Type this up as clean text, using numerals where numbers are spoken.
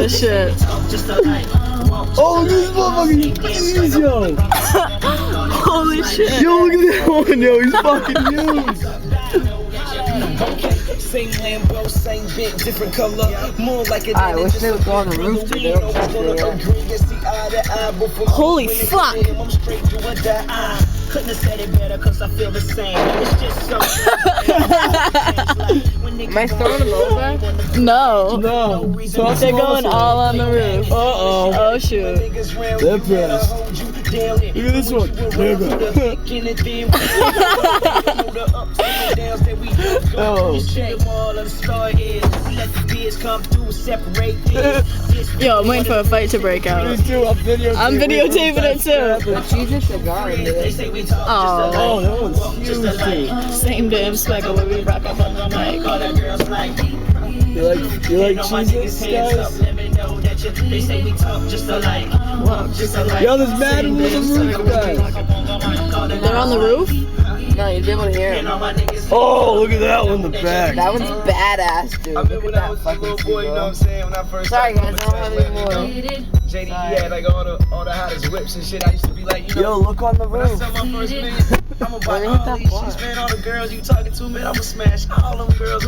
Oh shit. Oh, this motherfucker, jeez, yo. Holy shit. Yo, look at that one, yo. He's fucking huge. Same Lambo, same bit, different color. More like it. I wish they would go on the roof today. Holy fuck. Couldn't have said it better because I feel the same. It's just so. Am I throwing them over? No. No. They're going all on the roof. Uh-oh. Oh shoot. They're pressed. Look at this one. There you go. Oh. Yo, I'm waiting for a fight to break out. These two, I'm videotaping it too. The cheezits are gone, dude. Oh, Oh, that one's huge, dude. same damn speckle where we rock up on the mic. You like cheezits, guys? Yo, there's mad on the roof, guys. They're on the roof? No, you'd be able to hear them. Oh, look at that one in the back. That one's badass, dude. Look at that fucking Seagull. Sorry, guys, I don't have any more. JD, had like all the hottest whips and shit. I used to be like, Yo, look on the when I roof. sell my first million, I'ma buy all these shits, man. All the girls you talking to, man, I'ma smash all them girls.